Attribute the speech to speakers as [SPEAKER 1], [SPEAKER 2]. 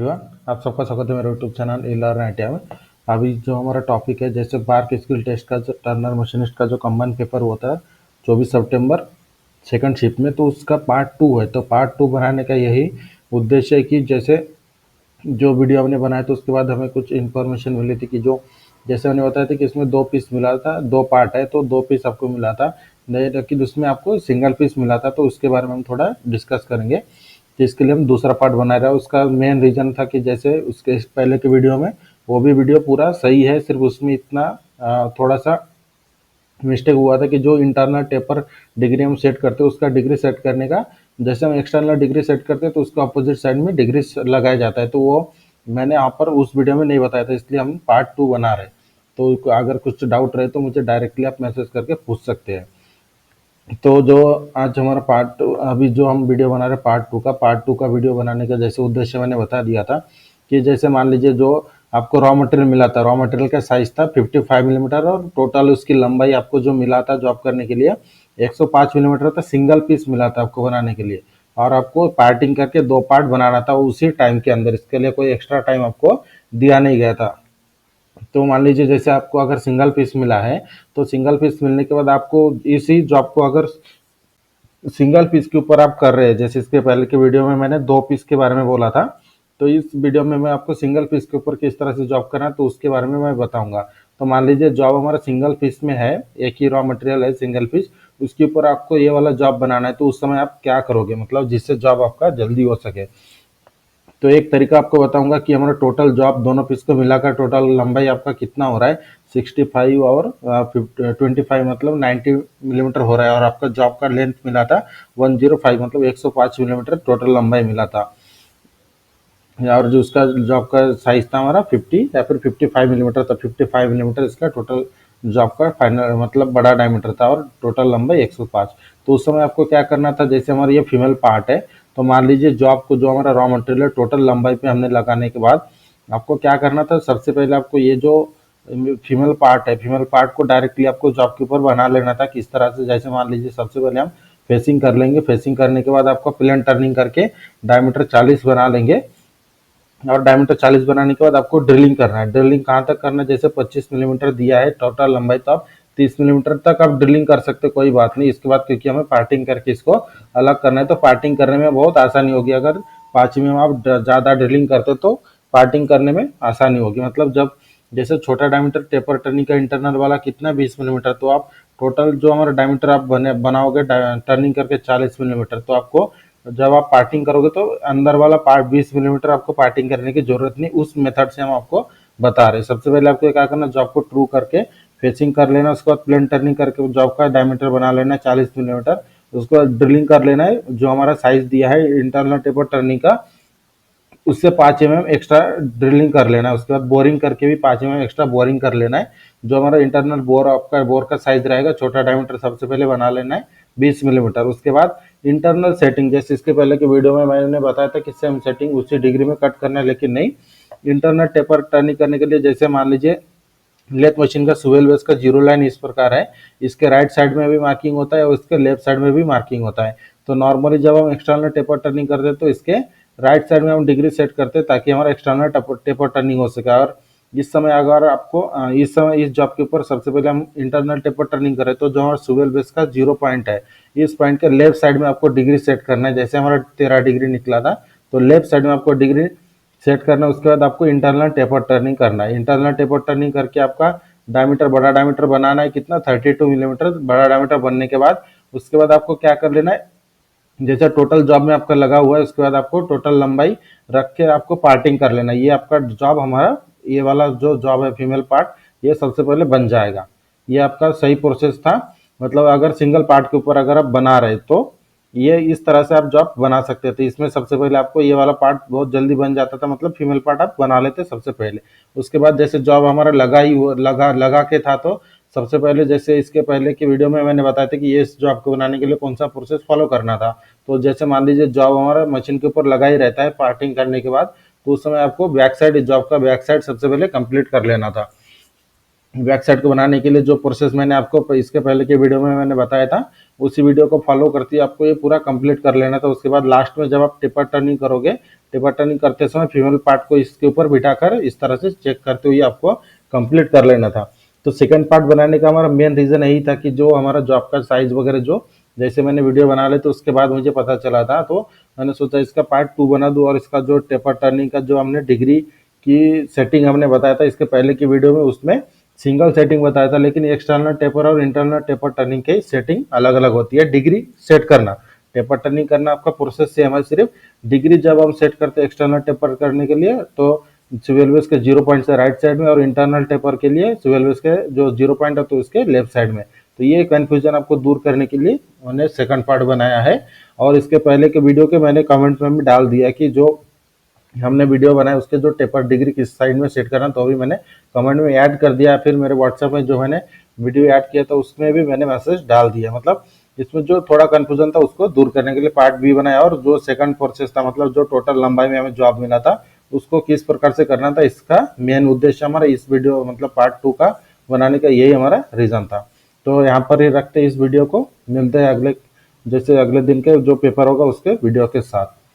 [SPEAKER 1] Everyone, आप सबका स्वागत है मेरे यूट्यूब चैनल ई लर्न आईटीआई में। अभी जो हमारा टॉपिक है जैसे बार्क स्किल टेस्ट का जो टर्नर मशीनिस्ट का जो कंबाइंड पेपर होता है 24 सितंबर सेकंड शिफ्ट में, तो उसका पार्ट 2 है। तो पार्ट 2 बनाने का यही उद्देश्य है कि जैसे जो वीडियो हमने बनाया तो उसके बाद हमें कुछ इन्फॉर्मेशन मिली थी कि जो जैसे हमने बताया था कि इसमें 2 पीस मिला था, 2 पार्ट है तो 2 पीस आपको मिला था, नहीं लेकिन उसमें आपको सिंगल पीस मिला था। तो उसके बारे में हम थोड़ा डिस्कस करेंगे। तो इसके लिए हम दूसरा पार्ट बना रहे हैं। उसका मेन रीज़न था कि जैसे उसके पहले के वीडियो में वो भी वीडियो पूरा सही है, सिर्फ उसमें इतना थोड़ा सा मिस्टेक हुआ था कि जो इंटरनल टेपर डिग्री हम सेट करते हैं उसका डिग्री सेट करने का, जैसे हम एक्सटर्नल डिग्री सेट करते हैं तो उसका अपोजिट साइड में डिग्री लगाया जाता है। तो वो मैंने यहाँ पर उस वीडियो में नहीं बताया था, इसलिए हम पार्ट 2 बना रहे हैं। तो अगर कुछ डाउट रहे तो मुझे डायरेक्टली आप मैसेज करके पूछ सकते हैं। तो जो आज हमारा अभी जो हम वीडियो बना रहे हैं पार्ट टू का वीडियो बनाने का जैसे उद्देश्य मैंने बता दिया था कि जैसे मान लीजिए जो आपको रॉ मटेरियल मिला था, रॉ मटेरियल का साइज था 55 मिलीमीटर और टोटल उसकी लंबाई आपको जो मिला था जॉब करने के लिए 105 मिलीमीटर था। सिंगल पीस मिला था आपको बनाने के लिए और आपको पार्टिंग करके 2 पार्ट बनाना था उसी टाइम के अंदर। इसके लिए कोई एक्स्ट्रा टाइम आपको दिया नहीं गया था। तो मान लीजिए जैसे आपको अगर सिंगल पीस मिला है तो सिंगल पीस मिलने के बाद आपको इसी जॉब को अगर सिंगल पीस के ऊपर आप कर रहे हैं, जैसे इसके पहले के वीडियो में मैंने 2 पीस के बारे में बोला था, तो इस वीडियो में मैं आपको सिंगल पीस के ऊपर किस तरह से जॉब करना है तो उसके बारे में मैं बताऊंगा। तो मान लीजिए जॉब हमारा सिंगल पीस में है, एक ही रॉ मटेरियल है सिंगल पीस, उसके ऊपर आपको ये वाला जॉब बनाना है। तो उस समय आप क्या करोगे, मतलब जिससे जॉब आपका जल्दी हो सके। तो एक तरीका आपको बताऊंगा कि हमारा टोटल जॉब दोनों पीस को मिलाकर टोटल लंबाई आपका कितना हो रहा है, 65 और 25 मतलब 90 मिलीमीटर हो रहा है, और आपका जॉब का लेंथ मिला था 105 मतलब 105 मिलीमीटर टोटल लंबाई मिला था। और जो उसका जॉब का साइज था हमारा 50 या फिर 55 मिलीमीटर था, 55 मिलीमीटर इसका टोटल जॉब का फाइनल मतलब बड़ा डायमीटर था और टोटल लंबाई 105। तो उस समय आपको क्या करना था, जैसे हमारा ये फीमेल पार्ट है तो मान लीजिए जॉब को जो हमारा रॉ मटेरियल टोटल लंबाई पे हमने लगाने के बाद आपको क्या करना था, सबसे पहले आपको ये जो फीमेल पार्ट है, फीमेल पार्ट को डायरेक्टली आपको जॉब के ऊपर बना लेना था। किस तरह से, जैसे मान लीजिए सबसे पहले हम फेसिंग कर लेंगे, फेसिंग करने के बाद आपको प्लेन टर्निंग करके डायमीटर 40 बना लेंगे और डायमीटर 40 बनाने के बाद आपको ड्रिलिंग करना है। ड्रिलिंग कहाँ तक करना है, जैसे 25 मिलीमीटर दिया है टोटल लंबाई तो आप 30 मिलीमीटर तक आप ड्रिलिंग कर सकते हो, कोई बात नहीं। इसके बाद क्योंकि हमें पार्टिंग करके इसको अलग करना है तो पार्टिंग करने में बहुत आसानी होगी। अगर 5 में आप ज़्यादा ड्रिलिंग करते तो पार्टिंग करने में आसानी होगी। मतलब जब जैसे छोटा डायमीटर टेपर टर्निंग का इंटरनल वाला कितना 20 मिलीमीटर, तो आप टोटल जो हमारा डायमीटर आप बनाओगे टर्निंग करके 40 मिलीमीटर, तो आपको जब आप पार्टिंग करोगे तो अंदर वाला पार्ट 20 मिलीमीटर आपको पार्टिंग करने की जरूरत नहीं। उस मेथड से हम आपको बता रहे हैं। सबसे पहले आपको क्या करना, जॉब को ट्रू करके फेसिंग कर लेना, उसके बाद प्लेन टर्निंग करके जॉब का डायमीटर बना लेना है 40 मिलीमीटर। उसके बाद ड्रिलिंग कर लेना है, जो हमारा साइज दिया है इंटरनल टेपर टर्निंग का उससे 5 एक्स्ट्रा ड्रिलिंग कर लेना है। उसके बाद बोरिंग करके भी 5 एक्स्ट्रा बोरिंग कर लेना है। जो हमारा इंटरनल बोर आपका बोर का साइज रहेगा, छोटा डायमीटर सबसे पहले बना लेना है 20 मिलीमीटर। उसके बाद इंटरनल सेटिंग, जैसे इसके पहले के वीडियो में मैंने बताया था कि सेम सेटिंग उसी डिग्री में कट करना है, लेकिन नहीं, इंटरनल टेपर टर्निंग करने के लिए जैसे मान लीजिए लेथ मशीन का सुवेल बेस का जीरो लाइन इस प्रकार है, इसके राइट साइड में भी मार्किंग होता है और इसके लेफ्ट साइड में भी मार्किंग होता है। तो नॉर्मली जब हम एक्सटर्नल टेपर टर्निंग करते हैं तो इसके राइट साइड में हम डिग्री सेट करते हैं ताकि हमारा एक्सटर्नल टेपर टर्निंग हो सके। और इस समय अगर आपको इस समय इस जॉब के ऊपर सबसे पहले हम इंटरनल टेपर टर्निंग करें तो जो हमारा सुवेल बेस का 0 पॉइंट है, इस पॉइंट के लेफ्ट साइड में आपको डिग्री सेट करना है। जैसे हमारा 13 डिग्री निकला था तो लेफ्ट साइड में आपको डिग्री सेट करना है। उसके बाद आपको इंटरनल टेपर टर्निंग करना है। इंटरनल टेपर टर्निंग करके आपका डायमीटर बड़ा डायमीटर बनाना है, कितना 32 मिलीमीटर बड़ा डायमीटर बनने के बाद उसके बाद आपको क्या कर लेना है, जैसे टोटल जॉब में आपका लगा हुआ है उसके बाद आपको टोटल लंबाई रख के आपको पार्टिंग कर लेना है। ये आपका जॉब हमारा ये वाला जो जॉब है फीमेल पार्ट, ये सबसे पहले बन जाएगा। ये आपका सही प्रोसेस था। मतलब अगर सिंगल पार्ट के ऊपर अगर आप बना रहे तो ये इस तरह से आप जॉब बना सकते थे। इसमें सबसे पहले आपको ये वाला पार्ट बहुत जल्दी बन जाता था, मतलब फीमेल पार्ट आप बना लेते सबसे पहले। उसके बाद जैसे जॉब हमारा लगा के था तो सबसे पहले जैसे इसके पहले की वीडियो में मैंने बताया था कि ये इस जॉब को बनाने के लिए कौन सा प्रोसेस फॉलो करना था। तो जैसे मान लीजिए जॉब हमारा मशीन के ऊपर लगा ही रहता है पार्टिंग करने के बाद, तो उस समय आपको बैक साइड जॉब का बैक साइड सबसे पहले कंप्लीट कर लेना था। बैक साइड को बनाने के लिए जो प्रोसेस मैंने आपको इसके पहले के वीडियो में मैंने बताया था, उसी वीडियो को फॉलो करती है आपको ये पूरा कंप्लीट कर लेना था। उसके बाद लास्ट में जब आप टेपर टर्निंग करोगे, टेपर टर्निंग करते समय फीमेल पार्ट को इसके ऊपर बिठाकर इस तरह से चेक करते हुए आपको कंप्लीट कर लेना था। तो सेकंड पार्ट बनाने का हमारा मेन रीज़न यही था कि जो हमारा जॉब का साइज़ वगैरह जो जैसे मैंने वीडियो बना ली तो उसके बाद मुझे पता चला था, तो मैंने सोचा इसका पार्ट 2 बना दूँ। और इसका जो टेपर टर्निंग का जो हमने डिग्री की सेटिंग हमने बताया था इसके पहले की वीडियो में, उसमें सिंगल सेटिंग बताया था, लेकिन एक्सटर्नल टेपर और इंटरनल टेपर टर्निंग की सेटिंग अलग अलग होती है। डिग्री सेट करना, टेपर टर्निंग करना आपका प्रोसेस सेम है, सिर्फ डिग्री जब हम सेट करते हैं एक्सटर्नल टेपर करने के लिए तो स्वेल बेस के 0 पॉइंट से राइट साइड में, और इंटरनल टेपर के लिए स्वेल बेस के जो 0 पॉइंट है तो उसके लेफ्ट साइड में। तो ये कन्फ्यूजन आपको दूर करने के लिए मैंने सेकंड पार्ट बनाया है। और इसके पहले के वीडियो के मैंने कमेंट में भी डाल दिया कि जो हमने वीडियो बनाया उसके जो टेपर डिग्री किस साइड में सेट करना, तो भी मैंने कमेंट में ऐड कर दिया। फिर मेरे व्हाट्सएप में जो मैंने वीडियो ऐड किया था उसमें भी मैंने मैसेज डाल दिया। मतलब इसमें जो थोड़ा कन्फ्यूजन था उसको दूर करने के लिए पार्ट बी बनाया। और जो सेकंड प्रोसेस था, मतलब जो टोटल लंबाई में हमें जॉब मिला था उसको किस प्रकार से करना था, इसका मेन उद्देश्य हमारा इस वीडियो मतलब पार्ट 2 का बनाने का यही हमारा रीज़न था। तो यहाँ पर ही रखते हैं इस वीडियो को, मिलते हैं अगले दिन के जो पेपर होगा उसके वीडियो के साथ।